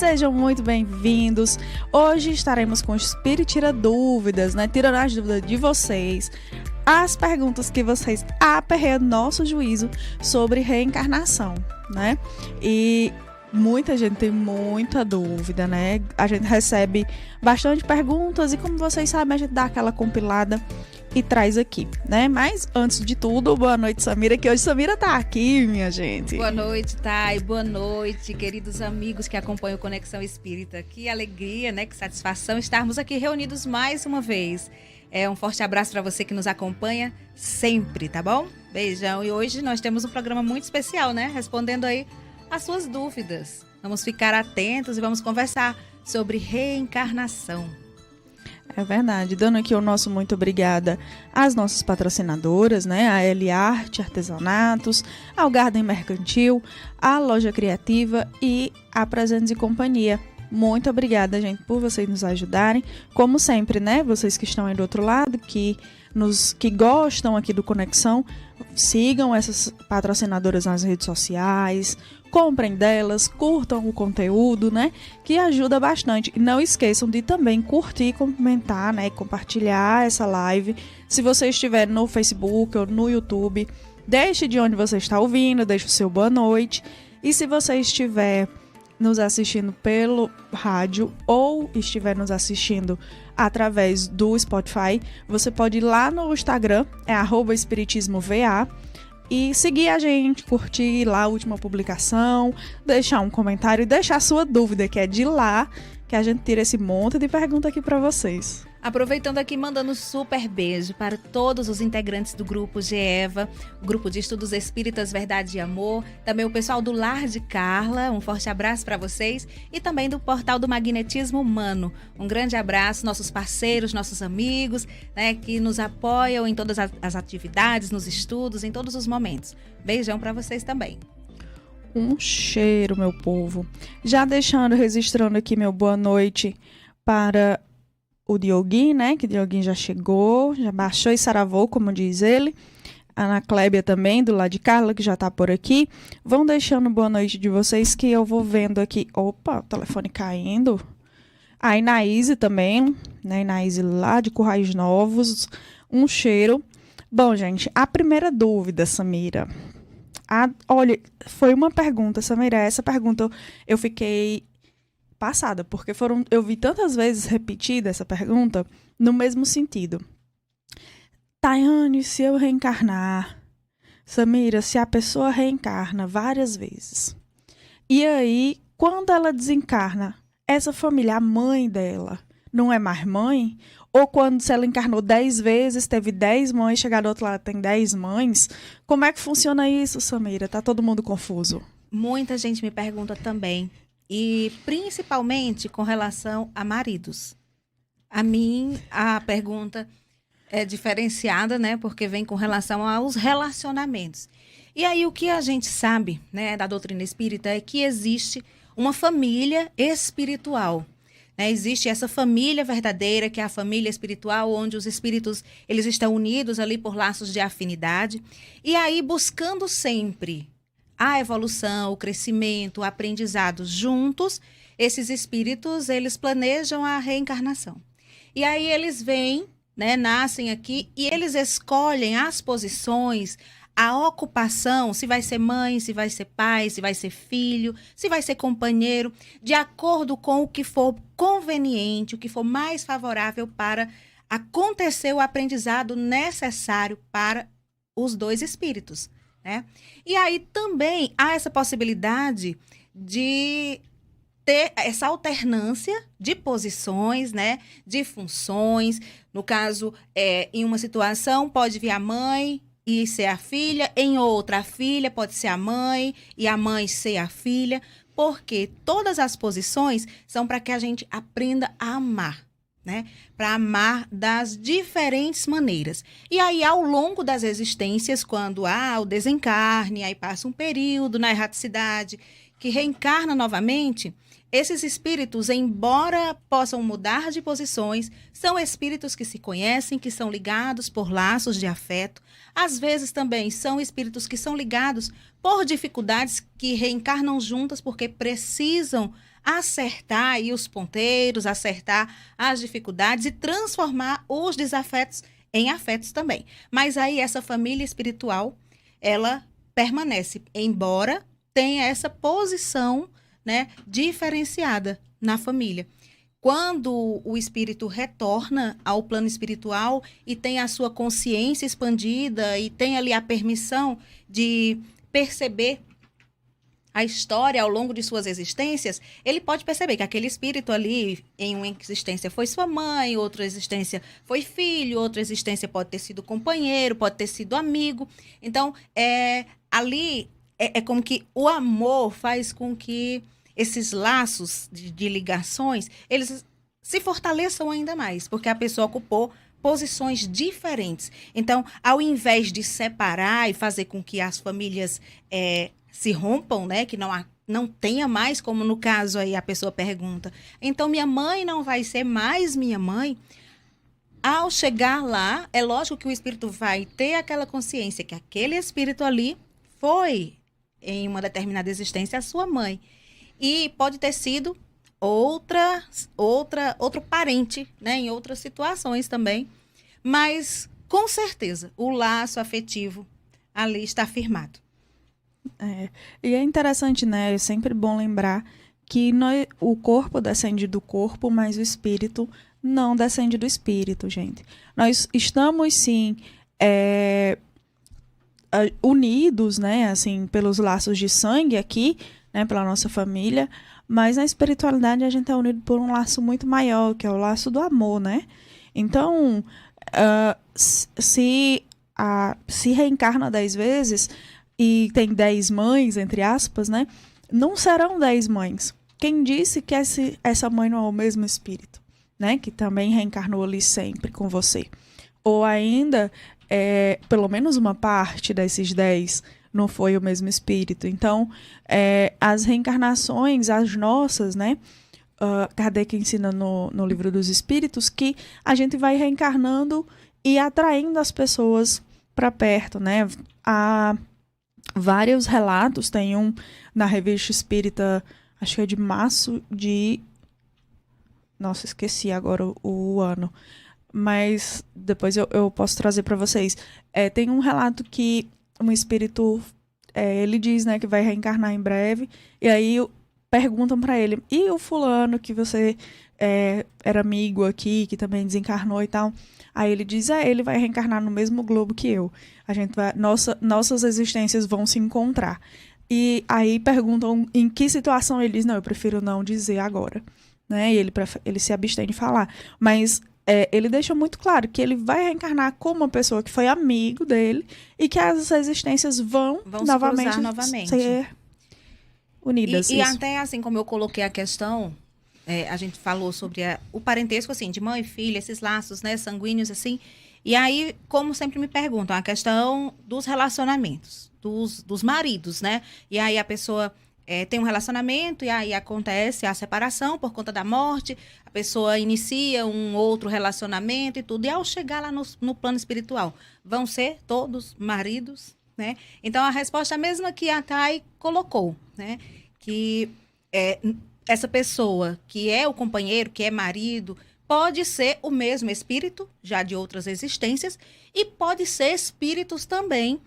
Sejam muito bem-vindos. Hoje estaremos com o Espírito Tira Dúvidas, né? Tirando as dúvidas de vocês, as perguntas que vocês aperreiam nosso juízo sobre reencarnação, né? E muita gente tem muita dúvida, né? A gente recebe bastante perguntas e, como vocês sabem, a gente dá aquela compilada e traz aqui, né? Mas, antes de tudo, boa noite, Samira, que hoje Samira tá aqui, minha gente. Boa noite, Thay. Boa noite, queridos amigos que acompanham o Conexão Espírita. Que alegria, né? Que satisfação estarmos aqui reunidos mais uma vez. Um forte abraço para você que nos acompanha sempre, tá bom? Beijão. E hoje nós temos um programa muito especial, né? Respondendo aí as suas dúvidas. Vamos ficar atentos e vamos conversar sobre reencarnação. É verdade. Dando aqui o nosso muito obrigada às nossas patrocinadoras, né? A L Arte Artesanatos, ao Garden Mercantil, a Loja Criativa e a Presentes e Companhia. Muito obrigada, gente, por vocês nos ajudarem. Como sempre, né? Vocês que estão aí do outro lado, que gostam aqui do Conexão, sigam essas patrocinadoras nas redes sociais, comprem delas, curtam o conteúdo, né? Que ajuda bastante. E não esqueçam de também curtir, comentar, né? E compartilhar essa live. Se você estiver no Facebook ou no YouTube, deixe de onde você está ouvindo, deixe o seu boa noite. E se você estiver nos assistindo pelo rádio ou estiver nos assistindo através do Spotify, você pode ir lá no Instagram, @espiritismova, e seguir a gente, curtir lá a última publicação, deixar um comentário e deixar a sua dúvida, que é de lá que a gente tira esse monte de pergunta aqui para vocês. Aproveitando aqui, mandando um super beijo para todos os integrantes do Grupo GEVA, o Grupo de Estudos Espíritas Verdade e Amor, também o pessoal do Lar de Carla, um forte abraço para vocês, e também do Portal do Magnetismo Humano. Um grande abraço, nossos parceiros, nossos amigos, né, que nos apoiam em todas as atividades, nos estudos, em todos os momentos. Beijão para vocês também. Um cheiro, meu povo. Já registrando aqui meu boa noite para o Dioguinho, né? Que o Dioguinho já chegou, já baixou e saravou, como diz ele. A Ana Clébia também, do lado de Carla, que já tá por aqui. Vão deixando boa noite de vocês, que eu vou vendo aqui. Opa, o telefone caindo. A Inaíse também, né? Inaíse lá de Currais Novos. Um cheiro. Bom, gente, a primeira dúvida, Samira. Olha, foi uma pergunta, Samira. Essa pergunta eu fiquei passada, porque eu vi tantas vezes repetida essa pergunta no mesmo sentido. Tayane, se eu reencarnar, Samira, se a pessoa reencarna várias vezes, e aí, quando ela desencarna, essa família, a mãe dela, não é mais mãe? Ou se ela encarnou 10 vezes, teve 10 mães, chegar do outro lado tem 10 mães? Como é que funciona isso, Samira? Tá todo mundo confuso? Muita gente me pergunta também. E principalmente com relação a maridos. A mim, a pergunta é diferenciada, né? Porque vem com relação aos relacionamentos. E aí, o que a gente sabe, né, da doutrina espírita é que existe uma família espiritual. Né? Existe essa família verdadeira, que é a família espiritual, onde os espíritos eles estão unidos ali por laços de afinidade. E aí, buscando sempre a evolução, o crescimento, o aprendizado juntos, esses espíritos, eles planejam a reencarnação. E aí eles vêm, né, nascem aqui e eles escolhem as posições, a ocupação, se vai ser mãe, se vai ser pai, se vai ser filho, se vai ser companheiro, de acordo com o que for conveniente, o que for mais favorável para acontecer o aprendizado necessário para os dois espíritos. Né? E aí também há essa possibilidade de ter essa alternância de posições, né? De funções. No caso, em uma situação pode vir a mãe e ser a filha, em outra a filha pode ser a mãe e a mãe ser a filha, porque todas as posições são para que a gente aprenda a amar. Né? Para amar das diferentes maneiras. E aí, ao longo das existências, quando há o desencarne, aí passa um período na erraticidade, que reencarna novamente, esses espíritos, embora possam mudar de posições, são espíritos que se conhecem, que são ligados por laços de afeto. Às vezes também são espíritos que são ligados por dificuldades que reencarnam juntas porque precisam acertar aí os ponteiros, acertar as dificuldades e transformar os desafetos em afetos também. Mas aí essa família espiritual, ela permanece, embora tenha essa posição, né, diferenciada na família. Quando o espírito retorna ao plano espiritual e tem a sua consciência expandida e tem ali a permissão de perceber a história ao longo de suas existências, ele pode perceber que aquele espírito ali, em uma existência foi sua mãe, outra existência foi filho, outra existência pode ter sido companheiro, pode ter sido amigo. Então, ali é como que o amor faz com que esses laços de ligações, eles se fortaleçam ainda mais, porque a pessoa ocupou posições diferentes. Então, ao invés de separar e fazer com que as famílias se rompam, né, que não tenha mais, como no caso aí a pessoa pergunta, então minha mãe não vai ser mais minha mãe. Ao chegar lá, é lógico que o espírito vai ter aquela consciência que aquele espírito ali foi, em uma determinada existência, a sua mãe. E pode ter sido outro parente, né, em outras situações também. Mas, com certeza, o laço afetivo ali está firmado. E é interessante, né? É sempre bom lembrar que o corpo descende do corpo, mas o espírito não descende do espírito, gente. Nós estamos, sim, unidos, né? Assim, pelos laços de sangue aqui, né? Pela nossa família, mas na espiritualidade a gente é unido por um laço muito maior, que é o laço do amor, né? Então, se reencarna 10 vezes e tem 10 mães, entre aspas, né? Não serão 10 mães. Quem disse que essa mãe não é o mesmo espírito, né? Que também reencarnou ali sempre com você. Ou ainda, pelo menos uma parte desses 10 não foi o mesmo espírito. Então, as reencarnações, as nossas, né? Kardec ensina no Livro dos Espíritos que a gente vai reencarnando e atraindo as pessoas para perto, né? Há vários relatos, tem um na Revista Espírita, acho que é de março de... Nossa, esqueci agora o ano. Mas depois eu posso trazer para vocês. Tem um relato que um espírito, ele diz, né, que vai reencarnar em breve, e aí perguntam para ele, e o fulano que você era amigo aqui, que também desencarnou e tal? Aí ele diz, ele vai reencarnar no mesmo globo que eu. Nossas existências vão se encontrar. E aí perguntam em que situação. Ele diz, não, eu prefiro não dizer agora. Né? E ele se abstém de falar. Mas ele deixa muito claro que ele vai reencarnar como uma pessoa que foi amigo dele e que as existências vão novamente ser unidas. E até assim como eu coloquei a questão, a gente falou sobre o parentesco, assim, de mãe e filha, esses laços, né, sanguíneos, assim. E aí, como sempre me perguntam, a questão dos relacionamentos, dos maridos, né? E aí a pessoa tem um relacionamento e aí acontece a separação por conta da morte, a pessoa inicia um outro relacionamento e tudo. E ao chegar lá no plano espiritual, vão ser todos maridos, né? Então, a resposta é a mesma que a Thay colocou, né? Que essa pessoa que é o companheiro, que é marido, pode ser o mesmo espírito, já de outras existências, e pode ser espíritos também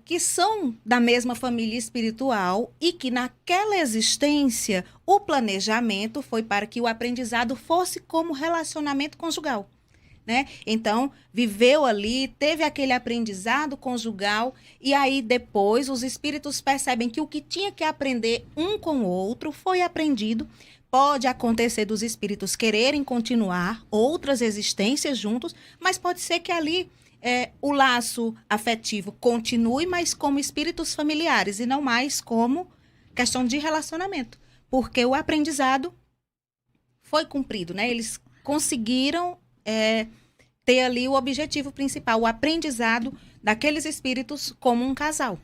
que são da mesma família espiritual e que naquela existência o planejamento foi para que o aprendizado fosse como relacionamento conjugal. Né? Então, viveu ali, teve aquele aprendizado conjugal e aí depois os espíritos percebem que o que tinha que aprender um com o outro foi aprendido. Pode acontecer dos espíritos quererem continuar outras existências juntos, mas pode ser que ali o laço afetivo continue, mas como espíritos familiares e não mais como questão de relacionamento. Porque o aprendizado foi cumprido, né? Eles conseguiram ter ali o objetivo principal, o aprendizado daqueles espíritos como um casal.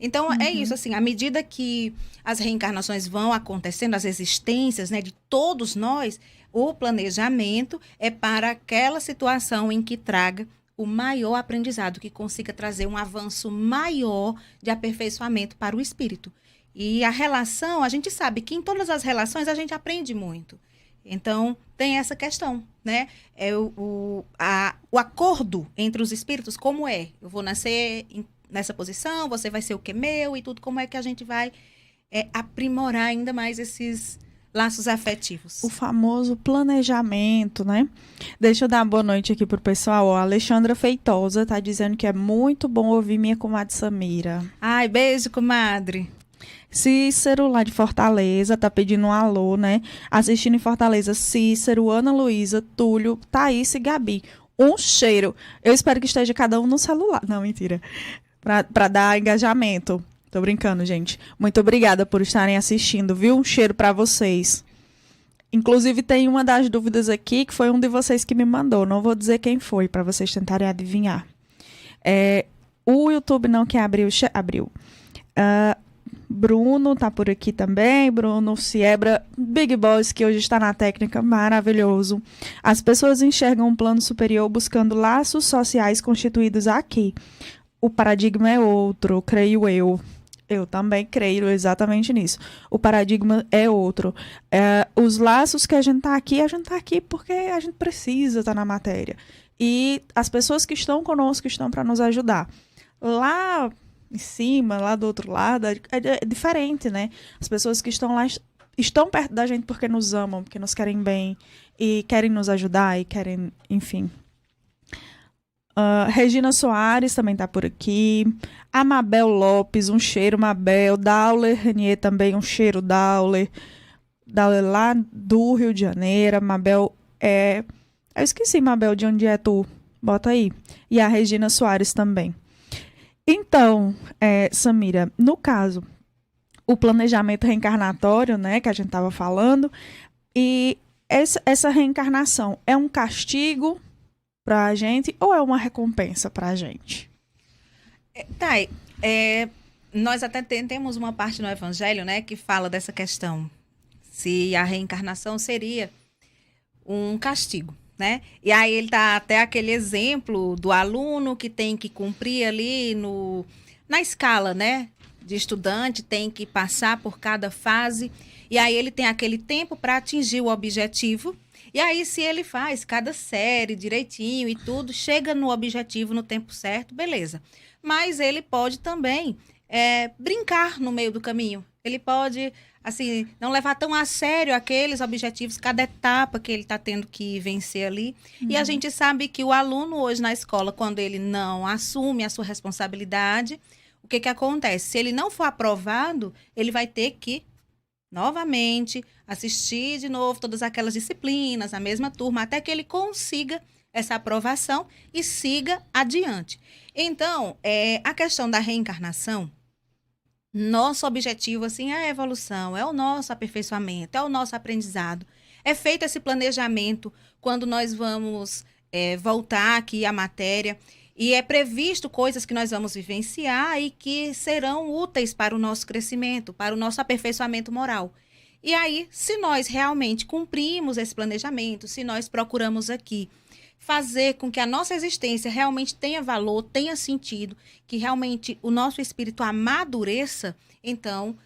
Então, é isso, assim, à medida que as reencarnações vão acontecendo, as existências, né, de todos nós, o planejamento é para aquela situação em que traga o maior aprendizado, que consiga trazer um avanço maior de aperfeiçoamento para o espírito. E a relação, a gente sabe que em todas as relações a gente aprende muito. Então, tem essa questão, né? O acordo entre os espíritos, como é? Eu vou nascer nessa posição, você vai ser o que meu e tudo, como é que a gente vai aprimorar ainda mais esses laços afetivos? O famoso planejamento, né? Deixa eu dar uma boa noite aqui pro pessoal. Ó, a Alexandra Feitosa tá dizendo que é muito bom ouvir minha comadre Samira. Ai, beijo, comadre. Cícero, lá de Fortaleza, tá pedindo um alô, né? Assistindo em Fortaleza, Cícero, Ana Luísa, Túlio, Thaís e Gabi. Um cheiro. Eu espero que esteja cada um no celular. Não, mentira. Pra dar engajamento. Tô brincando, gente. Muito obrigada por estarem assistindo, viu? Um cheiro pra vocês. Inclusive, tem uma das dúvidas aqui que foi um de vocês que me mandou. Não vou dizer quem foi, pra vocês tentarem adivinhar. O YouTube não quer abrir abriu. Bruno tá por aqui também. Bruno Siebra, Big Boss, que hoje está na técnica, maravilhoso. As pessoas enxergam um plano superior buscando laços sociais constituídos aqui. O paradigma é outro, creio eu. Eu também creio exatamente nisso. O paradigma é outro. Os laços que a gente tá aqui porque a gente precisa estar na matéria. E as pessoas que estão conosco estão para nos ajudar. Lá em cima, lá do outro lado, é diferente, né? As pessoas que estão lá estão perto da gente porque nos amam, porque nos querem bem e querem nos ajudar e querem, enfim. Regina Soares também tá por aqui. A Mabel Lopes, um cheiro, Mabel. Dauler Renier também, um cheiro, Dauler. Dauler lá do Rio de Janeiro. Mabel eu esqueci, Mabel, de onde é tu? Bota aí. E a Regina Soares também. Então, Samira, no caso, o planejamento reencarnatório, né, que a gente estava falando, e essa reencarnação é um castigo para a gente ou é uma recompensa para a gente? Nós até temos uma parte no Evangelho, né, que fala dessa questão, se a reencarnação seria um castigo, né? E aí ele dá até aquele exemplo do aluno que tem que cumprir ali na escala, né, de estudante, tem que passar por cada fase, e aí ele tem aquele tempo para atingir o objetivo. E aí, se ele faz cada série direitinho e tudo, chega no objetivo no tempo certo, beleza. Mas ele pode também brincar no meio do caminho. Ele pode, assim, não levar tão a sério aqueles objetivos, cada etapa que ele está tendo que vencer ali. Uhum. E a gente sabe que o aluno hoje na escola, quando ele não assume a sua responsabilidade, o que acontece? Se ele não for aprovado, ele vai ter que novamente assistir de novo todas aquelas disciplinas, a mesma turma, até que ele consiga essa aprovação e siga adiante. Então, a questão da reencarnação, nosso objetivo assim, é a evolução, é o nosso aperfeiçoamento, é o nosso aprendizado. É feito esse planejamento quando nós vamos voltar aqui à matéria, e é previsto coisas que nós vamos vivenciar e que serão úteis para o nosso crescimento, para o nosso aperfeiçoamento moral. E aí, se nós realmente cumprimos esse planejamento, se nós procuramos aqui fazer com que a nossa existência realmente tenha valor, tenha sentido, que realmente o nosso espírito amadureça, então,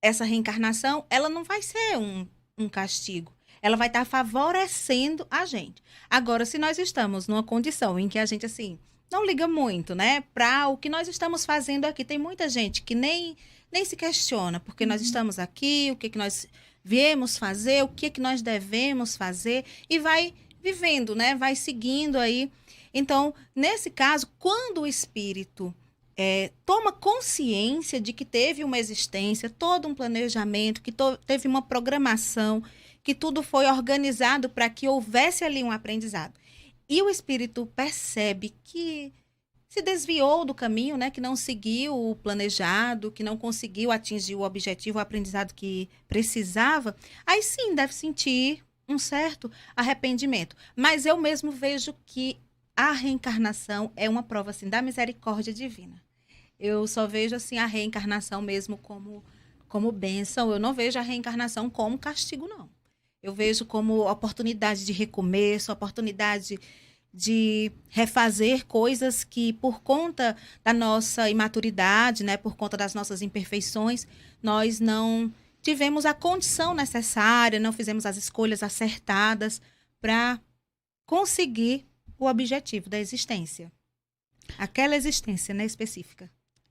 essa reencarnação, ela não vai ser um castigo. Ela vai estar favorecendo a gente. Agora, se nós estamos numa condição em que a gente, assim, não liga muito, né, para o que nós estamos fazendo aqui, tem muita gente que nem se questiona porque nós estamos aqui, o que nós viemos fazer, o que nós devemos fazer, e vai vivendo, né, vai seguindo aí. Então, nesse caso, quando o espírito toma consciência de que teve uma existência, todo um planejamento, que teve uma programação, que tudo foi organizado para que houvesse ali um aprendizado. E o espírito percebe que se desviou do caminho, né, que não seguiu o planejado, que não conseguiu atingir o objetivo, o aprendizado que precisava, aí sim deve sentir um certo arrependimento. Mas eu mesmo vejo que a reencarnação é uma prova assim, da misericórdia divina. Eu só vejo assim, a reencarnação mesmo como bênção. Eu não vejo a reencarnação como castigo, não. Eu vejo como oportunidade de recomeço, oportunidade de refazer coisas que, por conta da nossa imaturidade, né, por conta das nossas imperfeições, nós não tivemos a condição necessária, não fizemos as escolhas acertadas para conseguir o objetivo da existência. Aquela existência, né, específica.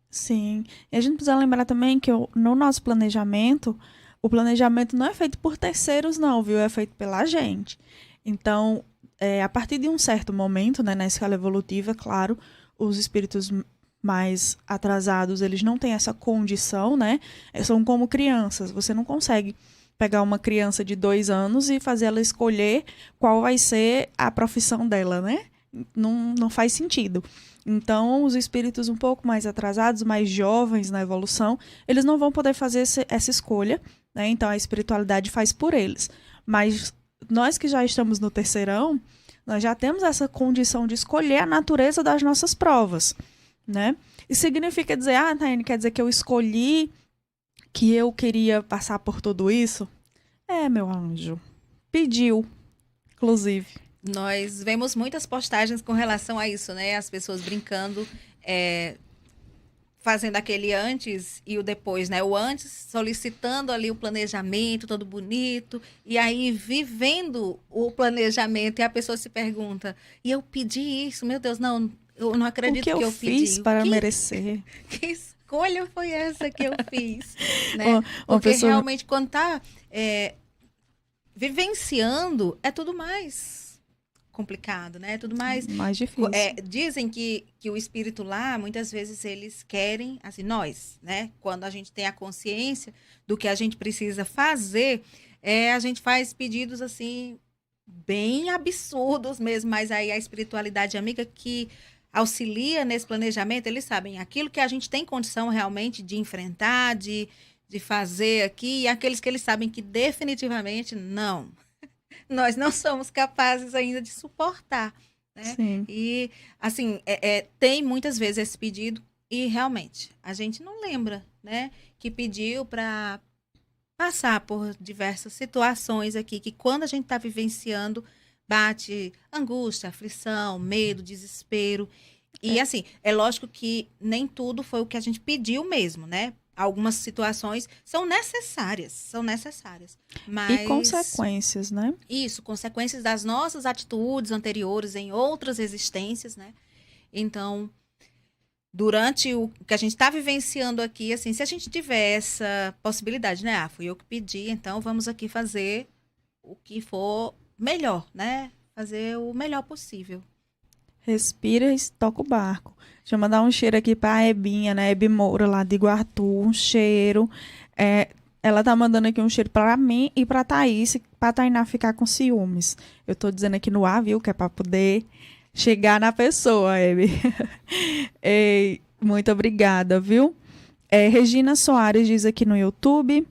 Sim. E a gente precisa lembrar também que no nosso planejamento, o planejamento não é feito por terceiros, não, viu? É feito pela gente. Então, a partir de um certo momento, né, na escala evolutiva, claro, os espíritos mais atrasados, eles não têm essa condição, né? São como crianças. Você não consegue pegar uma criança de 2 anos e fazer ela escolher qual vai ser a profissão dela, né? Não faz sentido. Então, os espíritos um pouco mais atrasados, mais jovens na evolução, eles não vão poder fazer essa escolha, né? Então, a espiritualidade faz por eles. Mas nós que já estamos no terceirão, nós já temos essa condição de escolher a natureza das nossas provas, né? Isso significa dizer, Taine, quer dizer que eu escolhi que eu queria passar por tudo isso? Meu anjo. Pediu, inclusive. Nós vemos muitas postagens com relação a isso, né? As pessoas brincando, fazendo aquele antes e o depois, né? O antes solicitando ali o planejamento todo bonito, e aí vivendo o planejamento, e a pessoa se pergunta, e eu pedi isso, meu Deus, não, eu não acredito que eu pedi. Fiz para merecer? Que escolha foi essa que eu fiz? Né? Porque realmente quando está vivenciando, é tudo mais complicado, né? Tudo mais difícil. Dizem que o espírito lá, muitas vezes eles querem, assim, nós, né? Quando a gente tem a consciência do que a gente precisa fazer, a gente faz pedidos, assim, bem absurdos mesmo, mas aí a espiritualidade amiga que auxilia nesse planejamento, eles sabem aquilo que a gente tem condição realmente de enfrentar, de fazer aqui, e aqueles que eles sabem que definitivamente não. Nós não somos capazes ainda de suportar, né? Sim. E, assim, tem muitas vezes esse pedido e, realmente, a gente não lembra, né? Que pediu para passar por diversas situações aqui, que quando a gente está vivenciando, bate angústia, aflição, medo, desespero. E, assim, é lógico que nem tudo foi o que a gente pediu mesmo, né? Algumas situações são necessárias. Mas... E consequências, né? Isso, consequências das nossas atitudes anteriores em outras existências, né? Então, durante o que a gente está vivenciando aqui, assim, se a gente tiver essa possibilidade, né? Fui eu que pedi, então vamos aqui fazer o que for melhor, né? Fazer o melhor possível. Respira e toca o barco. Deixa eu mandar um cheiro aqui pra Ebinha, né? Ebi Moura, lá de Iguatu. Um cheiro. Ela tá mandando aqui um cheiro pra mim e pra Thaís, pra Tainá ficar com ciúmes. Eu tô dizendo aqui no ar, viu? Que é pra poder chegar na pessoa, Ebi. Muito obrigada, viu? Regina Soares diz aqui no YouTube.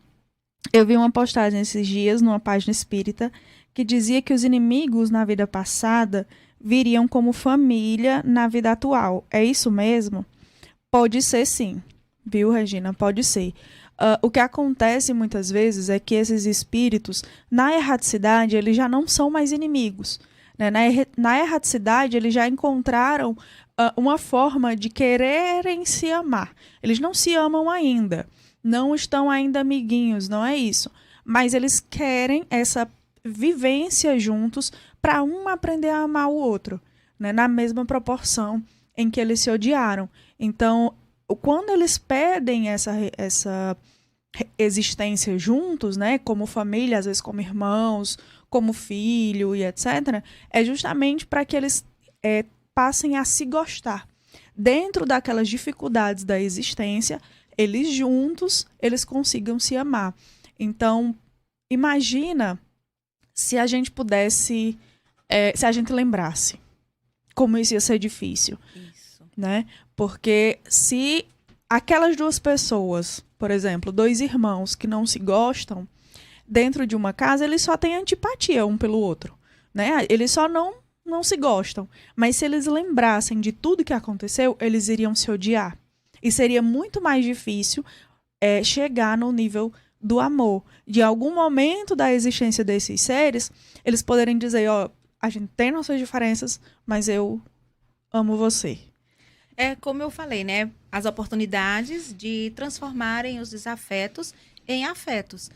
Eu vi uma postagem esses dias numa página espírita que dizia que os inimigos na vida passada viriam como família na vida atual. É isso mesmo? Pode ser, sim. Viu, Regina? Pode ser. O que acontece muitas vezes é que esses espíritos, na erraticidade, eles já não são mais inimigos. Né? Na erraticidade, eles já encontraram uma forma de quererem se amar. Eles não se amam ainda. Não estão ainda amiguinhos, não é isso. Mas eles querem essa vivência juntos para um aprender a amar o outro, né? Na mesma proporção em que eles se odiaram. Então, quando eles pedem essa existência juntos, né? Como família, às vezes como irmãos, como filho e etc., é justamente para que eles passem a se gostar. Dentro daquelas dificuldades da existência, eles juntos, eles consigam se amar. Então, imagina se a gente pudesse, se a gente lembrasse como isso ia ser difícil. Isso. Né? Porque se aquelas duas pessoas, por exemplo, 2 irmãos que não se gostam, dentro de uma casa, eles só têm antipatia um pelo outro. Né? Eles só não se gostam. Mas se eles lembrassem de tudo que aconteceu, eles iriam se odiar. E seria muito mais difícil chegar no nível do amor. De algum momento da existência desses seres, eles poderem dizer, a gente tem nossas diferenças, mas eu amo você. É como eu falei, né? As oportunidades de transformarem os desafetos em afetos.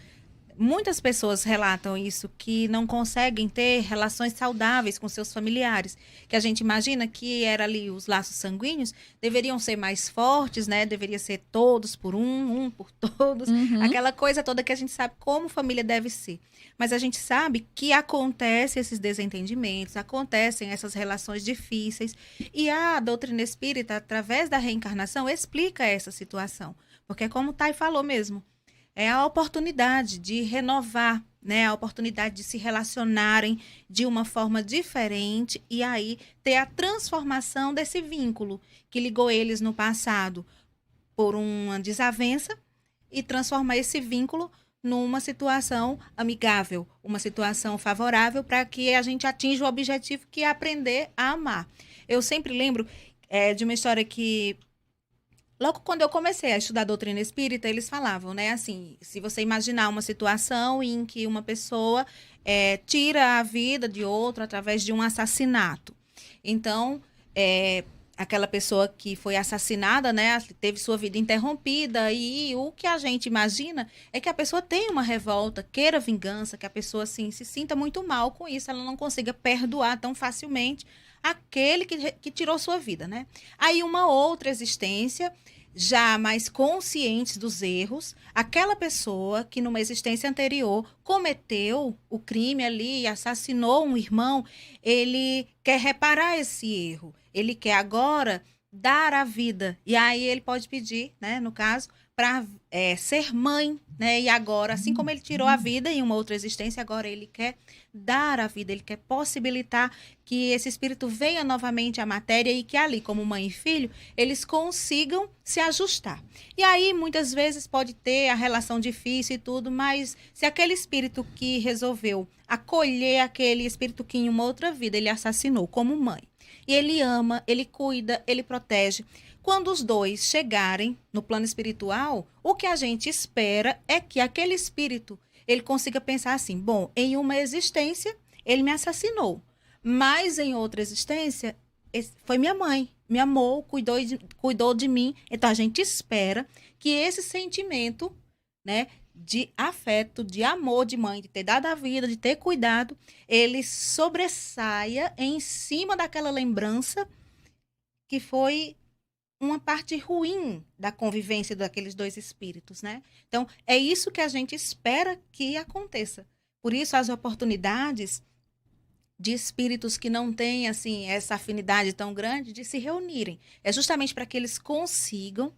Muitas pessoas relatam isso, que não conseguem ter relações saudáveis com seus familiares. Que a gente imagina que era ali os laços sanguíneos, deveriam ser mais fortes, né? Deveria ser todos por um por todos. Aquela coisa toda que a gente sabe como família deve ser. Mas a gente sabe que acontecem esses desentendimentos, acontecem essas relações difíceis. E a doutrina espírita, através da reencarnação, explica essa situação. Porque como o Thay falou mesmo, é a oportunidade de renovar, né? A oportunidade de se relacionarem de uma forma diferente e aí ter a transformação desse vínculo que ligou eles no passado por uma desavença e transformar esse vínculo numa situação amigável, uma situação favorável para que a gente atinja o objetivo que é aprender a amar. Eu sempre lembro de uma história que logo quando eu comecei a estudar doutrina espírita, eles falavam, né, assim, se você imaginar uma situação em que uma pessoa tira a vida de outro através de um assassinato. Então, aquela pessoa que foi assassinada, né, teve sua vida interrompida e o que a gente imagina é que a pessoa tenha uma revolta, queira vingança, que a pessoa, assim, se sinta muito mal com isso, ela não consiga perdoar tão facilmente aquele que tirou sua vida, né? Aí uma outra existência, já mais conscientes dos erros, aquela pessoa que numa existência anterior cometeu o crime ali, assassinou um irmão, ele quer reparar esse erro, ele quer agora dar a vida, e aí ele pode pedir, né, no caso, para ser mãe, né? E agora, assim como ele tirou a vida em uma outra existência, agora ele quer dar a vida, ele quer possibilitar que esse espírito venha novamente à matéria e que ali, como mãe e filho, eles consigam se ajustar. E aí, muitas vezes, pode ter a relação difícil e tudo, mas se aquele espírito que resolveu acolher aquele espírito que em uma outra vida ele assassinou como mãe, e ele ama, ele cuida, ele protege. Quando os dois chegarem no plano espiritual, o que a gente espera é que aquele espírito ele consiga pensar assim, bom, em uma existência ele me assassinou, mas em outra existência foi minha mãe, me amou, cuidou de mim. Então a gente espera que esse sentimento, né, de afeto, de amor de mãe, de ter dado a vida, de ter cuidado, ele sobressaia em cima daquela lembrança que foi uma parte ruim da convivência daqueles dois espíritos, né? Então, é isso que a gente espera que aconteça. Por isso, as oportunidades de espíritos que não têm, assim, essa afinidade tão grande de se reunirem. É justamente para que eles consigam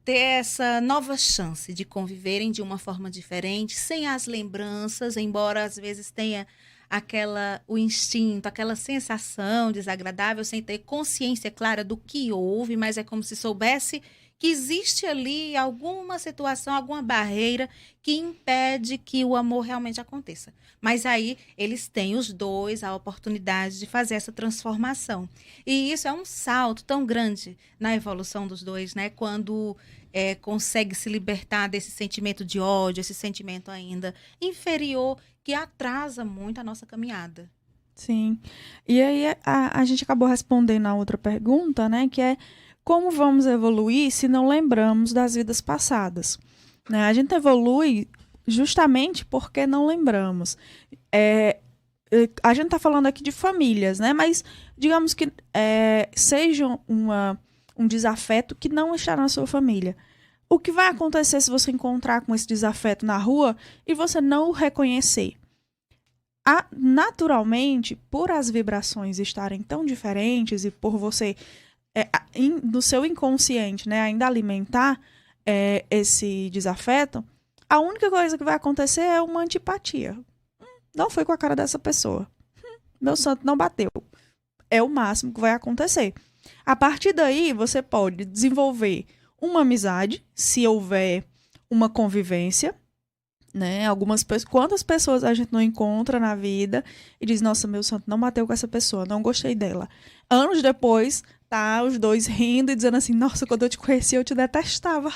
ter essa nova chance de conviverem de uma forma diferente, sem as lembranças, embora às vezes tenha o instinto, aquela sensação desagradável, sem ter consciência clara do que houve, mas é como se soubesse que existe ali alguma situação, alguma barreira que impede que o amor realmente aconteça. Mas aí eles têm os dois a oportunidade de fazer essa transformação. E isso é um salto tão grande na evolução dos dois, né? Quando consegue se libertar desse sentimento de ódio, esse sentimento ainda inferior que atrasa muito a nossa caminhada. Sim. E aí a gente acabou respondendo a outra pergunta, né? Que é como vamos evoluir se não lembramos das vidas passadas? Né? A gente evolui justamente porque não lembramos. A gente está falando aqui de famílias, né? Mas digamos que seja um desafeto que não está na sua família. O que vai acontecer se você encontrar com esse desafeto na rua e você não o reconhecer? Naturalmente, por as vibrações estarem tão diferentes e por você, no seu inconsciente, né, ainda alimentar esse desafeto, a única coisa que vai acontecer é uma antipatia. Não foi com a cara dessa pessoa. Meu santo não bateu. É o máximo que vai acontecer. A partir daí, você pode desenvolver uma amizade, se houver uma convivência, né? Quantas pessoas a gente não encontra na vida e diz, nossa, meu santo não bateu com essa pessoa, não gostei dela. Anos depois, tá os dois rindo e dizendo assim, nossa, quando eu te conheci eu te detestava.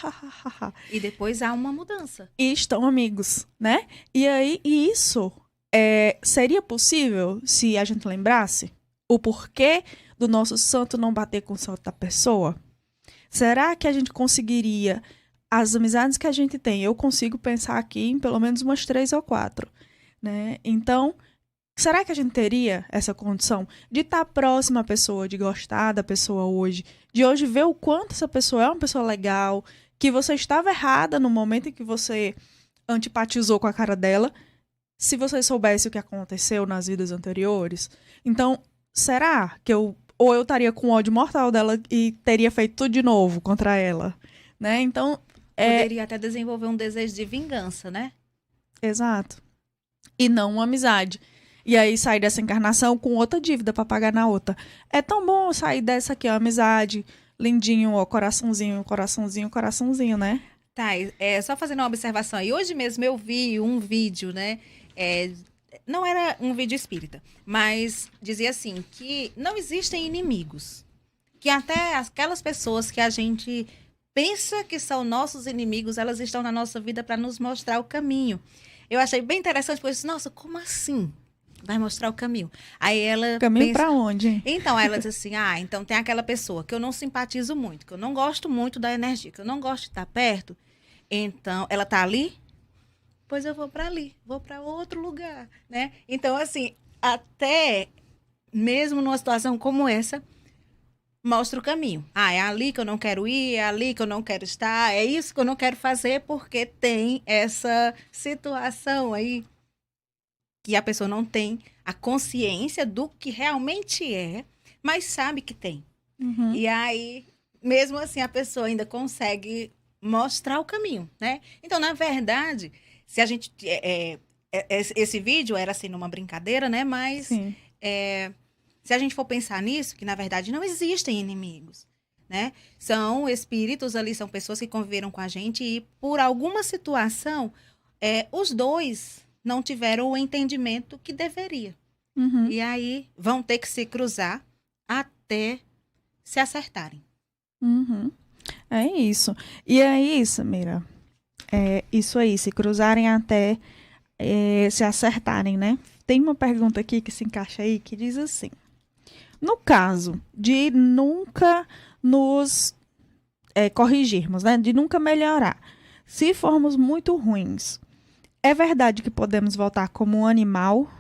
E depois há uma mudança. E estão amigos, né? E aí, isso seria possível se a gente lembrasse o porquê do nosso santo não bater com o santo da pessoa? Será que a gente conseguiria, as amizades que a gente tem, eu consigo pensar aqui em pelo menos umas 3 ou 4, né? Então, será que a gente teria essa condição de estar próxima à pessoa, de gostar da pessoa hoje, de hoje ver o quanto essa pessoa é uma pessoa legal, que você estava errada no momento em que você antipatizou com a cara dela, se você soubesse o que aconteceu nas vidas anteriores? Então, será que eu estaria com ódio mortal dela e teria feito tudo de novo contra ela, né? Então, Poderia até desenvolver um desejo de vingança, né? Exato. E não uma amizade. E aí sair dessa encarnação com outra dívida pra pagar na outra. É tão bom sair dessa aqui, ó, amizade, lindinho, ó, coraçãozinho, coraçãozinho, coraçãozinho, né? Tá, só fazendo uma observação aí. Hoje mesmo eu vi um vídeo, né? Não era um vídeo espírita, mas dizia assim, que não existem inimigos. Que até aquelas pessoas que a gente pensa que são nossos inimigos, elas estão na nossa vida para nos mostrar o caminho. Eu achei bem interessante, porque eu disse, nossa, como assim? Vai mostrar o caminho. Aí ela Caminho pra onde? Então, ela diz assim, então tem aquela pessoa que eu não simpatizo muito, que eu não gosto muito da energia, que eu não gosto de estar perto. Então, ela tá ali? Pois eu vou para ali, vou para outro lugar, né? Então, assim, até mesmo numa situação como essa, mostra o caminho. É ali que eu não quero ir, é ali que eu não quero estar, é isso que eu não quero fazer, porque tem essa situação aí que a pessoa não tem a consciência do que realmente é, mas sabe que tem. Uhum. E aí, mesmo assim, a pessoa ainda consegue mostrar o caminho, né? Então, na verdade, se a gente... esse vídeo era, assim, numa brincadeira, né? Mas Sim. se a gente for pensar nisso, que, na verdade, não existem inimigos, né? São espíritos ali, são pessoas que conviveram com a gente e, por alguma situação, os dois não tiveram o entendimento que deveria. Uhum. E aí vão ter que se cruzar até se acertarem. Uhum. É isso. E aí, Samira, isso aí, se cruzarem até se acertarem, né? Tem uma pergunta aqui que se encaixa aí que diz assim: no caso de nunca nos corrigirmos, né? De nunca melhorar, se formos muito ruins, é verdade que podemos voltar como um animal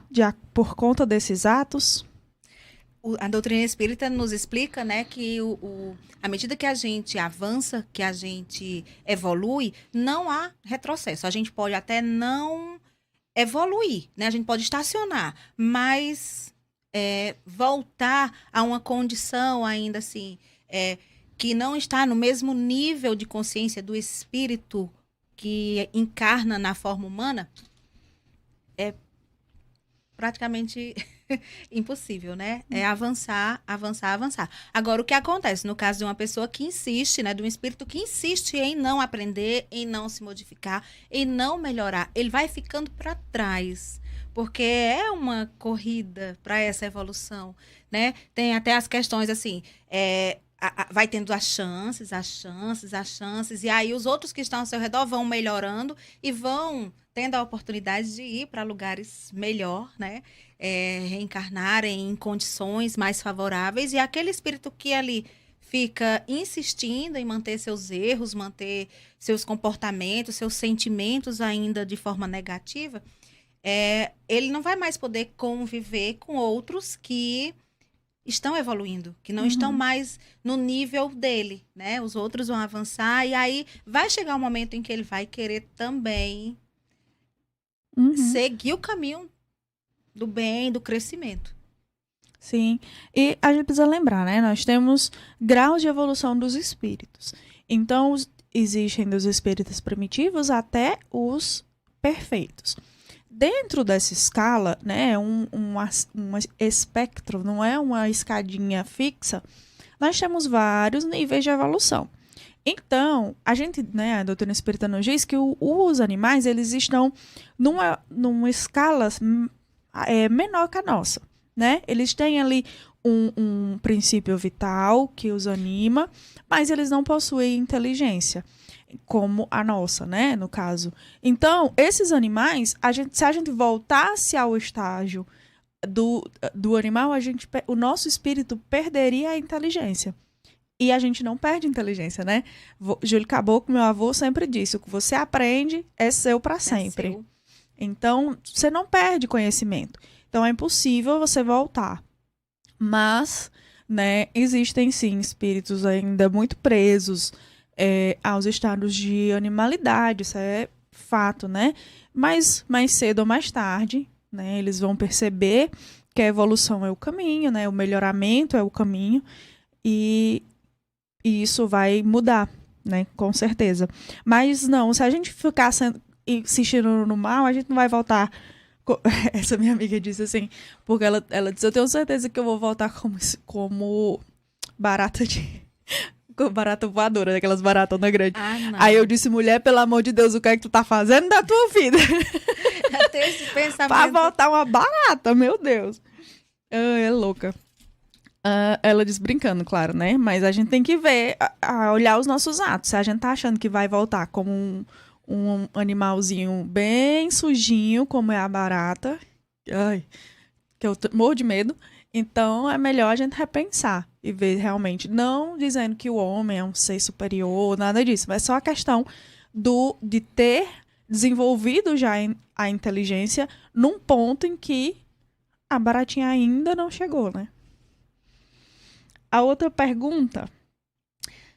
por conta desses atos? A doutrina espírita nos explica, né, que à medida que a gente avança, que a gente evolui, não há retrocesso. A gente pode até não evoluir, né? A gente pode estacionar, mas voltar a uma condição ainda assim, que não está no mesmo nível de consciência do espírito que encarna na forma humana, é praticamente impossível, né? É avançar, avançar, avançar. Agora, o que acontece no caso de uma pessoa que insiste, né? De um espírito que insiste em não aprender, em não se modificar, em não melhorar, ele vai ficando para trás, porque é uma corrida para essa evolução, né? Tem até as questões assim, vai tendo as chances, e aí os outros que estão ao seu redor vão melhorando e vão tendo a oportunidade de ir para lugares melhor, né? Reencarnarem em condições mais favoráveis, e aquele espírito que ali fica insistindo em manter seus erros, manter seus comportamentos, seus sentimentos ainda de forma negativa, ele não vai mais poder conviver com outros que estão evoluindo, que não estão mais no nível dele, né? Os outros vão avançar e aí vai chegar um momento em que ele vai querer também seguir o caminho do bem, do crescimento. Sim, e a gente precisa lembrar, né? Nós temos graus de evolução dos espíritos. Então, existem dos espíritos primitivos até os perfeitos. Dentro dessa escala, né, um espectro, não é uma escadinha fixa, nós temos vários níveis de evolução. Então, a gente, né, a doutrina espírita nos diz que os animais, eles estão numa escala menor que a nossa, né? Eles têm ali um princípio vital que os anima, mas eles não possuem inteligência, como a nossa, né, no caso. Então, esses animais, se a gente voltasse ao estágio do animal, o nosso espírito perderia a inteligência. E a gente não perde inteligência, né? Júlio Caboclo, meu avô, sempre disse: o que você aprende é seu para sempre. seu. Então, você não perde conhecimento. Então, é impossível você voltar. Mas, né, existem sim espíritos ainda muito presos aos estados de animalidade. Isso é fato, né? Mas mais cedo ou mais tarde, né, eles vão perceber que a evolução é o caminho, né? O melhoramento é o caminho. E isso vai mudar, né? Com certeza. Mas não, se a gente ficar insistindo no mal, a gente não vai voltar. Essa minha amiga disse assim, porque ela disse: eu tenho certeza que eu vou voltar como barata barata voadora, daquelas baratonas grandes. Aí eu disse: mulher, pelo amor de Deus, o que é que tu tá fazendo da tua vida? Até esse pensamento. Pra voltar uma barata, meu Deus. É louca. Ela diz brincando, claro, né? Mas a gente tem que ver, olhar os nossos atos. Se a gente tá achando que vai voltar como um animalzinho bem sujinho, como é a barata, que eu morro de medo, então é melhor a gente repensar e ver realmente. Não dizendo que o homem é um ser superior, nada disso, mas só a questão de ter desenvolvido já a inteligência num ponto em que a baratinha ainda não chegou, né? A outra pergunta: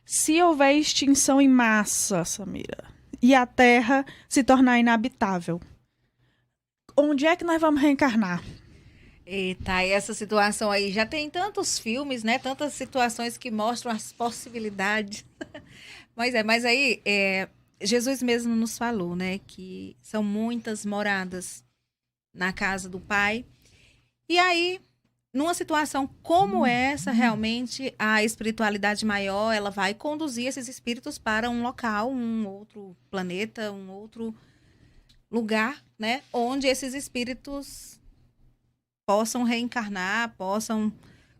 se houver extinção em massa, Samira, e a Terra se tornar inabitável, onde é que nós vamos reencarnar? Eita, e essa situação aí já tem tantos filmes, né? Tantas situações que mostram as possibilidades. Mas aí, Jesus mesmo nos falou, né? Que são muitas moradas na casa do Pai. E aí, numa situação como essa, realmente, a espiritualidade maior, ela vai conduzir esses espíritos para um local, um outro planeta, um outro lugar, né? Onde esses espíritos possam reencarnar, possam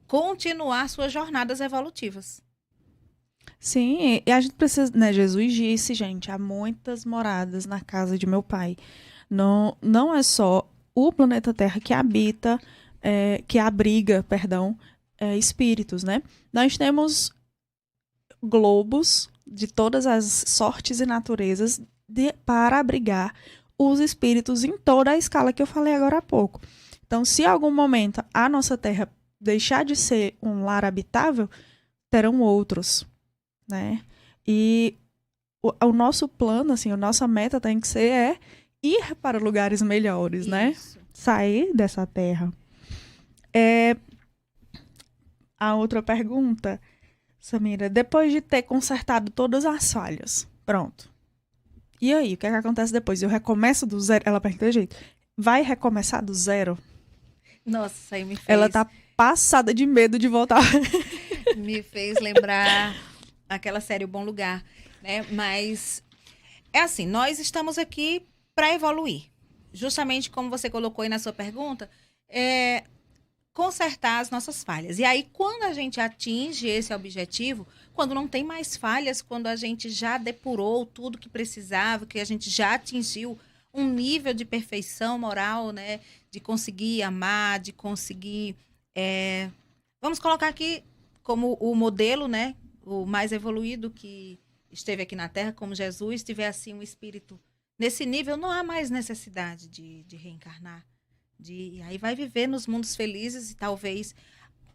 continuar suas jornadas evolutivas. Sim, e a gente precisa, né? Jesus disse, gente, há muitas moradas na casa de meu Pai. Não é só o planeta Terra que habita, que abriga, espíritos, né? Nós temos globos de todas as sortes e naturezas para abrigar os espíritos em toda a escala que eu falei agora há pouco. Então, se em algum momento a nossa Terra deixar de ser um lar habitável, terão outros, né? E o nosso plano, assim, a nossa meta tem que ser ir para lugares melhores, Isso. né? Sair dessa Terra. A outra pergunta, Samira: depois de ter consertado todas as falhas, pronto. E aí, o que é que acontece depois? Eu recomeço do zero? Ela pergunta: jeito, vai recomeçar do zero? Nossa, isso aí me fez... Ela tá passada de medo de voltar. Me fez lembrar aquela série O Bom Lugar, né? Mas é assim, nós estamos aqui para evoluir. Justamente como você colocou aí na sua pergunta, consertar as nossas falhas. E aí, quando a gente atinge esse objetivo, quando não tem mais falhas, quando a gente já depurou tudo que precisava, que a gente já atingiu um nível de perfeição moral, né? De conseguir amar, de conseguir... vamos colocar aqui como o modelo, né? O mais evoluído que esteve aqui na Terra, como Jesus, tiver assim um espírito nesse nível, não há mais necessidade de reencarnar. Aí vai viver nos mundos felizes e talvez,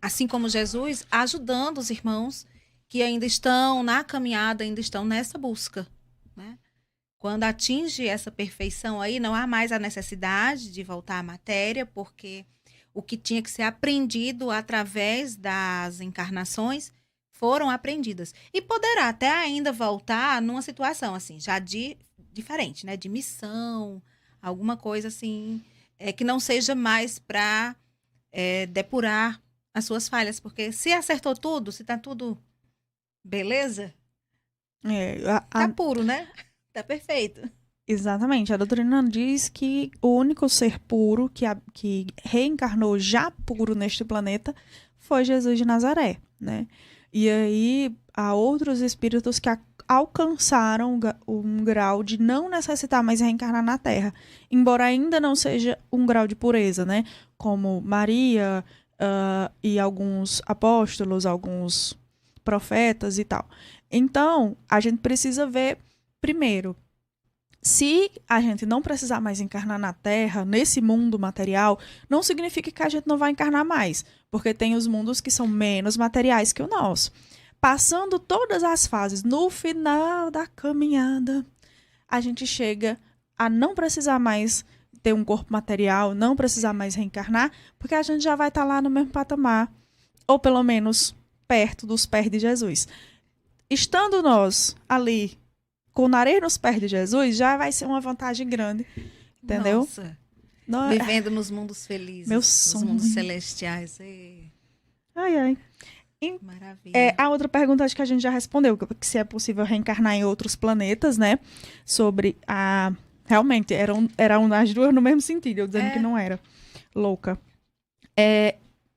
assim como Jesus, ajudando os irmãos que ainda estão na caminhada, ainda estão nessa busca, né? Quando atinge essa perfeição aí, não há mais a necessidade de voltar à matéria, porque o que tinha que ser aprendido através das encarnações foram aprendidas. E poderá até ainda voltar numa situação assim, já diferente, né? De missão, alguma coisa assim, que não seja mais para depurar as suas falhas. Porque se acertou tudo, se tá tudo beleza, tá puro, né? Tá perfeito. Exatamente. A doutrina diz que o único ser puro que reencarnou já puro neste planeta foi Jesus de Nazaré, né? E aí há outros espíritos que alcançaram um grau de não necessitar mais reencarnar na Terra, embora ainda não seja um grau de pureza, né? Como Maria, e alguns apóstolos, alguns profetas e tal. Então, a gente precisa ver, primeiro, se a gente não precisar mais encarnar na Terra, nesse mundo material, não significa que a gente não vai encarnar mais, porque tem os mundos que são menos materiais que o nosso. Passando todas as fases, no final da caminhada, a gente chega a não precisar mais ter um corpo material, não precisar mais reencarnar, porque a gente já vai estar lá no mesmo patamar, ou pelo menos perto dos pés de Jesus. Estando nós ali com o nariz nos pés de Jesus, já vai ser uma vantagem grande. Entendeu? Nossa. Vivendo nos mundos felizes. Meu sonho. Nos mundos celestiais. Ai, ai. Maravilha. A outra pergunta acho que a gente já respondeu, que se é possível reencarnar em outros planetas, né? Sobre a... Realmente, eram as duas no mesmo sentido, eu dizendo que não era. Louca.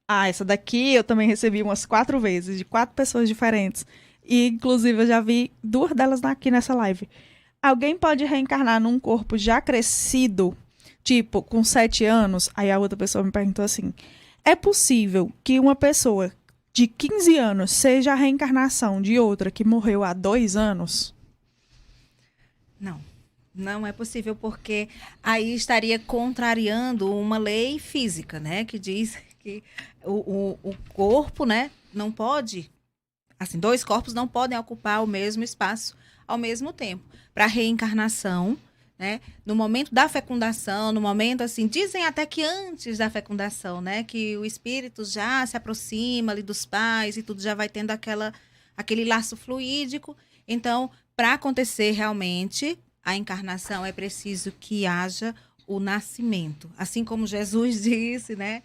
Essa daqui eu também recebi umas 4 vezes, de 4 pessoas diferentes. E, inclusive, eu já vi 2 delas aqui nessa live. Alguém pode reencarnar num corpo já crescido, tipo, com 7 anos? Aí a outra pessoa me perguntou assim, é possível que uma pessoa de 15 anos seja a reencarnação de outra que morreu há 2 anos? Não é possível, porque aí estaria contrariando uma lei física, né? Que diz que o corpo, né, não pode... Assim, 2 corpos não podem ocupar o mesmo espaço ao mesmo tempo. Para reencarnação, né? No momento da fecundação, no momento, assim, dizem até que antes da fecundação, né? Que o espírito já se aproxima ali dos pais e tudo já vai tendo aquele laço fluídico. Então, para acontecer realmente a encarnação, é preciso que haja o nascimento. Assim como Jesus disse, né?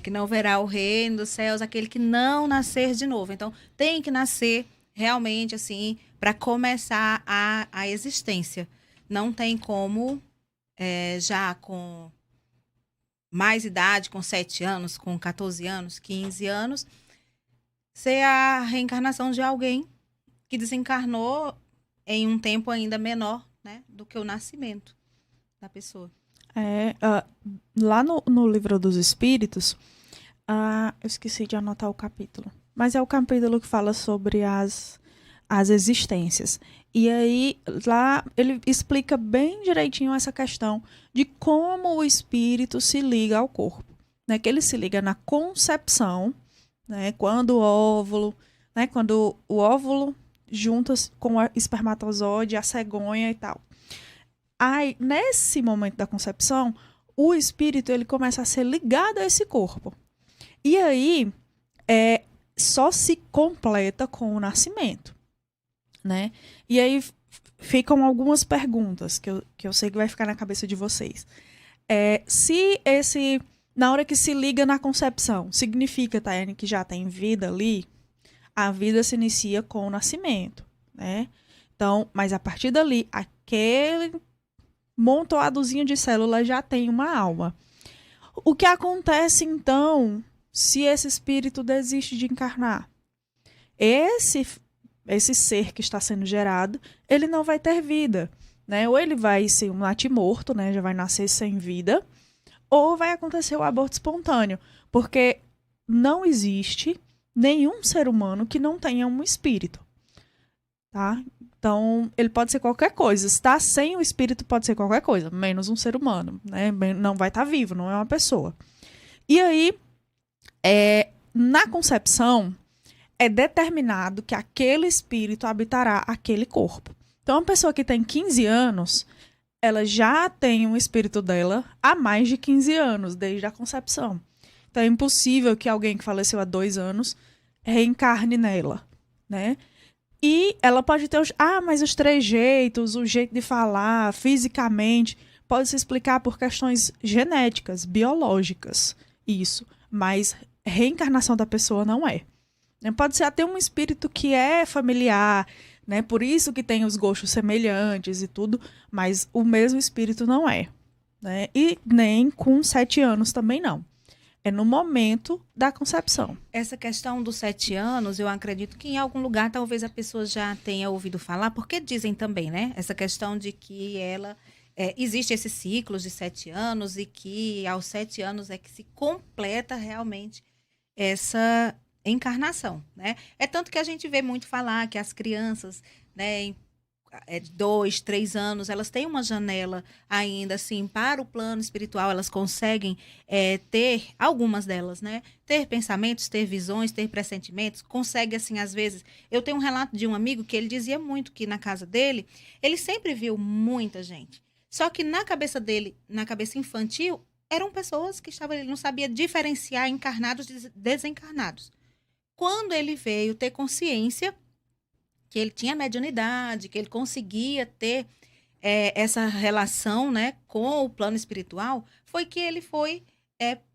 Que não verá o reino dos céus aquele que não nascer de novo. Então, tem que nascer realmente, assim, para começar a existência. Não tem como, já com mais idade, com 7 anos, com 14 anos, 15 anos, ser a reencarnação de alguém que desencarnou em um tempo ainda menor, né, do que o nascimento da pessoa. Lá no Livro dos Espíritos, eu esqueci de anotar o capítulo, mas é o capítulo que fala sobre as existências. E aí, lá, ele explica bem direitinho essa questão de como o espírito se liga ao corpo. Né? Que ele se liga na concepção, né? Quando o óvulo junta com o espermatozoide, a cegonha e tal. Aí, nesse momento da concepção, o espírito ele começa a ser ligado a esse corpo. E aí, só se completa com o nascimento. Né? E aí ficam algumas perguntas que eu sei que vai ficar na cabeça de vocês. Na hora que se liga na concepção, significa, Tayane, que já tem vida ali? A vida se inicia com o nascimento, né? Então, mas a partir dali, aquele montoadozinho de células já tem uma alma. O que acontece, então, se esse espírito desiste de encarnar? Esse ser que está sendo gerado, ele não vai ter vida, né? Ou ele vai ser um natimorto, né? Já vai nascer sem vida, ou vai acontecer o aborto espontâneo, porque não existe nenhum ser humano que não tenha um espírito, tá? Então, ele pode ser qualquer coisa. Estar sem o espírito pode ser qualquer coisa, menos um ser humano, né? Não vai estar vivo, não é uma pessoa. E aí, na concepção, é determinado que aquele espírito habitará aquele corpo. Então, uma pessoa que tem 15 anos, ela já tem um espírito dela há mais de 15 anos, desde a concepção. Então, é impossível que alguém que faleceu há 2 anos reencarne nela, né? E ela pode ter mas os trejeitos, o jeito de falar, fisicamente, pode se explicar por questões genéticas, biológicas, isso. Mas reencarnação da pessoa não é. Pode ser até um espírito que é familiar, né? Por isso que tem os gostos semelhantes e tudo, mas o mesmo espírito não é, né? E nem com 7 anos também não. É no momento da concepção. Essa questão dos 7 anos, eu acredito que em algum lugar talvez a pessoa já tenha ouvido falar, porque dizem também, né? Essa questão de que existe esses ciclos de 7 anos e que aos 7 anos é que se completa realmente essa encarnação, né? É tanto que a gente vê muito falar que as crianças, né, de 2, 3 anos, elas têm uma janela ainda, assim, para o plano espiritual, elas conseguem ter, algumas delas, né? Ter pensamentos, ter visões, ter pressentimentos, consegue, assim, às vezes. Eu tenho um relato de um amigo que ele dizia muito que na casa dele, ele sempre viu muita gente. Só que na cabeça dele, na cabeça infantil, eram pessoas que estavam, ele não sabia diferenciar encarnados de desencarnados. Quando ele veio ter consciência que ele tinha mediunidade, que ele conseguia ter essa relação, né, com o plano espiritual, foi que ele foi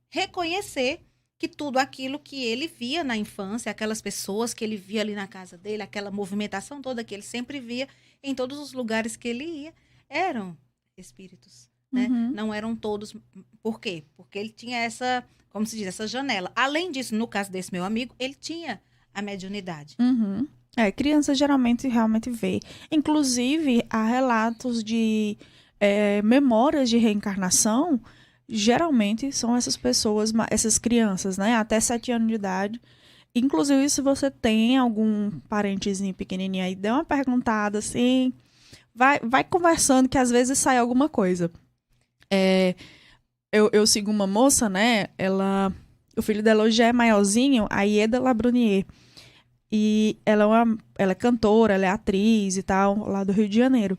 reconhecer que tudo aquilo que ele via na infância, aquelas pessoas que ele via ali na casa dele, aquela movimentação toda que ele sempre via em todos os lugares que ele ia, eram espíritos, né? Uhum. Não eram todos. Por quê? Porque ele tinha essa, como se diz, essa janela. Além disso, no caso desse meu amigo, ele tinha a mediunidade. Uhum. Criança geralmente realmente vê. Inclusive, há relatos de memórias de reencarnação, geralmente são essas pessoas, essas crianças, né? Até 7 anos de idade. Inclusive, se você tem algum parentezinho pequenininho aí, dê uma perguntada assim, vai conversando que às vezes sai alguma coisa. Eu sigo uma moça, né? O filho dela hoje é maiorzinho, a Ieda Labrunier. E ela é cantora, ela é atriz e tal, lá do Rio de Janeiro.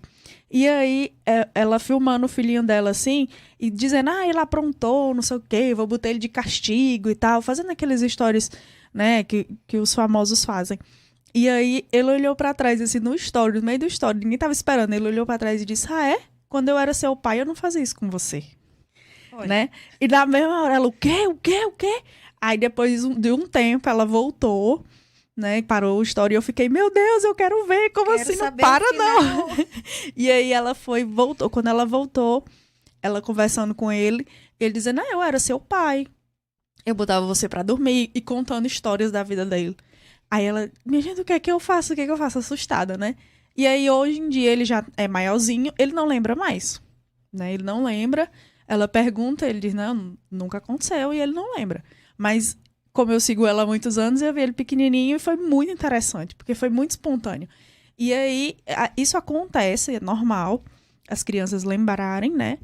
E aí, ela filmando o filhinho dela assim, e dizendo, ele aprontou, não sei o quê, vou botar ele de castigo e tal, fazendo aqueles stories, né, que os famosos fazem. E aí, ele olhou pra trás, assim, no meio do story, ninguém tava esperando, ele olhou pra trás e disse, quando eu era seu pai, eu não fazia isso com você. Né? E na mesma hora, ela, o quê? Aí, depois de um tempo, ela voltou, né, parou a história e eu fiquei, meu Deus, eu quero ver, como assim, não para não. E aí ela voltou, quando ela voltou, ela conversando com ele dizendo, eu era seu pai, eu botava você pra dormir e contando histórias da vida dele. Aí ela, minha gente, o que é que eu faço, assustada, né? E aí hoje em dia ele já é maiorzinho, ele não lembra mais, né, ele não lembra, ela pergunta, ele diz, não, nunca aconteceu, e ele não lembra, mas como eu sigo ela há muitos anos, eu vi ele pequenininho e foi muito interessante, porque foi muito espontâneo. E aí, isso acontece, é normal, as crianças lembrarem, né?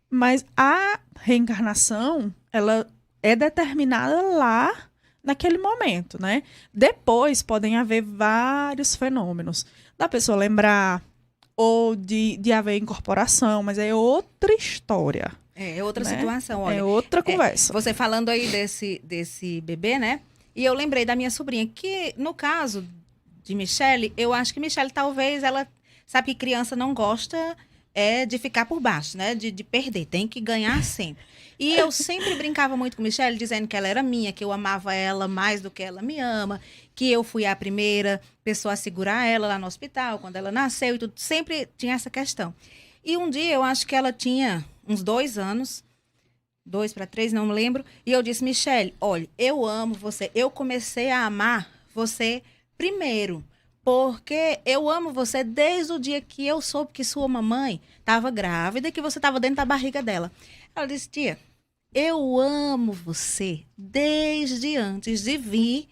Mas a reencarnação, ela é determinada lá naquele momento, né? Depois podem haver vários fenômenos. Da pessoa lembrar, ou de haver incorporação, mas é outra história. É outra situação, olha. É outra conversa. Você falando aí desse bebê, né? E eu lembrei da minha sobrinha, que no caso de Michele, eu acho que Michele talvez ela... Sabe que criança não gosta de ficar por baixo, né? De perder, tem que ganhar sempre. E eu sempre brincava muito com Michele, dizendo que ela era minha, que eu amava ela mais do que ela me ama, que eu fui a primeira pessoa a segurar ela lá no hospital, quando ela nasceu e tudo. Sempre tinha essa questão. E um dia, eu acho que ela tinha uns 2 anos, 2 para 3, não me lembro. E eu disse, Michele, olha, eu amo você. Eu comecei a amar você primeiro, porque eu amo você desde o dia que eu soube que sua mamãe estava grávida e que você estava dentro da barriga dela. Ela disse, tia, eu amo você desde antes de vir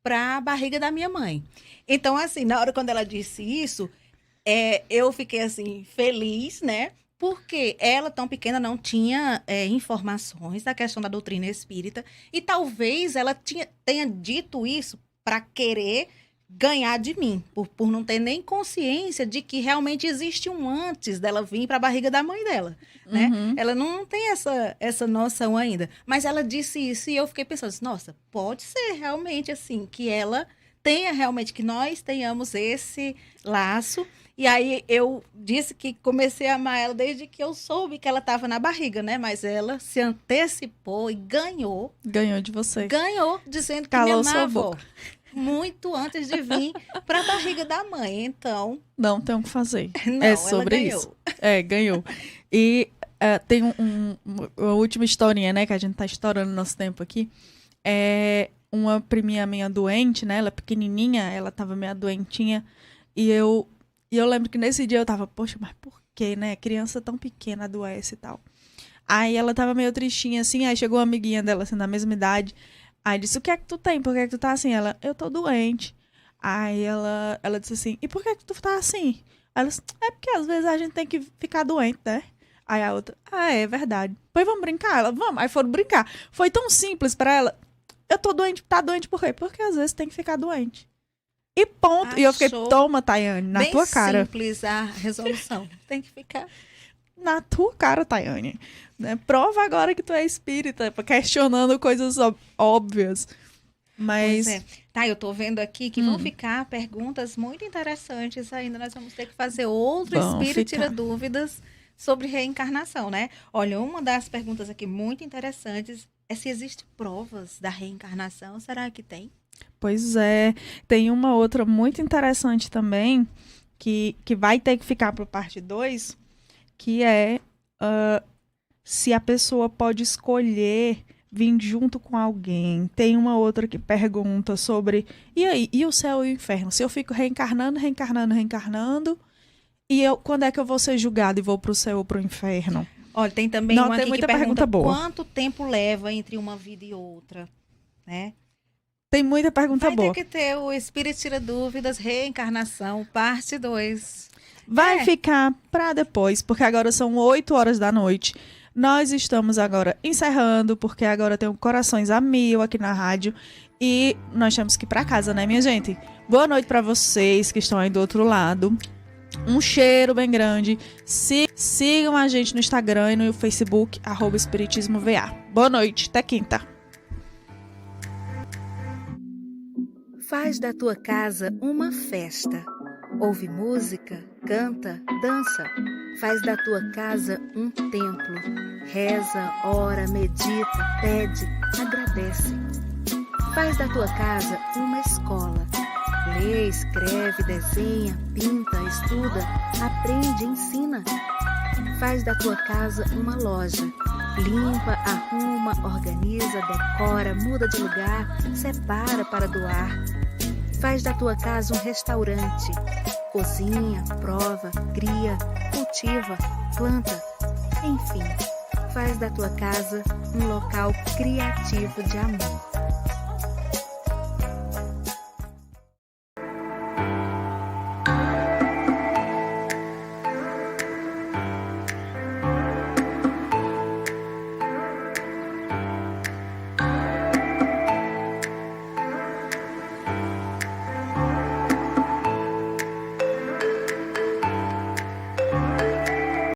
para a barriga da minha mãe. Então, assim, na hora quando ela disse isso, eu fiquei, assim, feliz, né? Porque ela, tão pequena, não tinha informações da questão da doutrina espírita. E talvez ela tenha dito isso para querer ganhar de mim, por não ter nem consciência de que realmente existe um antes dela vir para a barriga da mãe dela, né? Uhum. Ela não tem essa noção ainda. Mas ela disse isso e eu fiquei pensando, nossa, pode ser realmente assim, que ela tenha realmente, que nós tenhamos esse laço. E aí eu disse que comecei a amar ela desde que eu soube que ela estava na barriga, né? Mas ela se antecipou e ganhou. Ganhou de você. Ganhou, dizendo que Calou me amava. sua boca. muito antes de vir para a barriga da mãe. Então, Não tem o que fazer. não, É ela sobre ganhou. isso. Ganhou. E tem uma última historinha, né? Que a gente tá estourando nosso tempo aqui. Uma priminha minha doente, né? Ela pequenininha, ela tava meio doentinha. E eu lembro que nesse dia eu tava, poxa, mas por quê, né? Criança tão pequena adoece e tal. Aí ela tava meio tristinha, assim. Aí chegou uma amiguinha dela, assim, da mesma idade. Aí disse, o que é que tu tem? Por que é que tu tá assim? Ela, eu tô doente. Aí ela disse assim, e por que é que tu tá assim? Aí ela disse, é porque às vezes a gente tem que ficar doente, né? Aí a outra, é verdade. Pois vamos brincar? Ela, vamos. Aí foram brincar. Foi tão simples pra ela. Eu tô doente, tá doente por quê? Porque às vezes tem que ficar doente. E ponto. E eu fiquei, Achou toma, Tayane, na bem tua cara. simples a resolução. Tem que ficar. Na tua cara, Tayane. Né? Prova agora que tu é espírita, questionando coisas óbvias. Mas... Pois é. Tá, eu tô vendo aqui que vão ficar perguntas muito interessantes ainda. Nós vamos ter que fazer outro Vão Espírito ficar. Tira Dúvidas sobre reencarnação, né? Olha, uma das perguntas aqui muito interessantes é se existem provas da reencarnação. Será que tem? Pois é. Tem uma outra muito interessante também, que vai ter que ficar para parte 2, que é se a pessoa pode escolher vir junto com alguém. Tem uma outra que pergunta sobre, e aí, e o céu e o inferno? Se eu fico reencarnando, e quando é que eu vou ser julgado e vou pro céu ou pro inferno? Olha, tem também Não, uma tem aqui que muita pergunta pergunta boa. quanto tempo leva entre uma vida e outra, né? Tem muita pergunta Vai boa. ter que ter o Espírito Tira Dúvidas, Reencarnação, parte 2. Vai ficar para depois, porque agora são 8 horas da noite. Nós estamos agora encerrando, porque agora tem um Corações a Mil aqui na rádio. E nós temos que ir para casa, né, minha gente? Boa noite para vocês que estão aí do outro lado. Um cheiro bem grande. Sigam a gente no Instagram e no Facebook, @espiritismoVA. Boa noite, até quinta. Faz da tua casa uma festa. Ouve música, canta, dança. Faz da tua casa um templo. Reza, ora, medita, pede, agradece. Faz da tua casa uma escola. Lê, escreve, desenha, pinta, estuda, aprende, ensina. Faz da tua casa uma loja. Limpa, arruma, organiza, decora, muda de lugar, separa para doar. Faz da tua casa um restaurante. Cozinha, prova, cria, cultiva, planta. Enfim, faz da tua casa um local criativo de amor.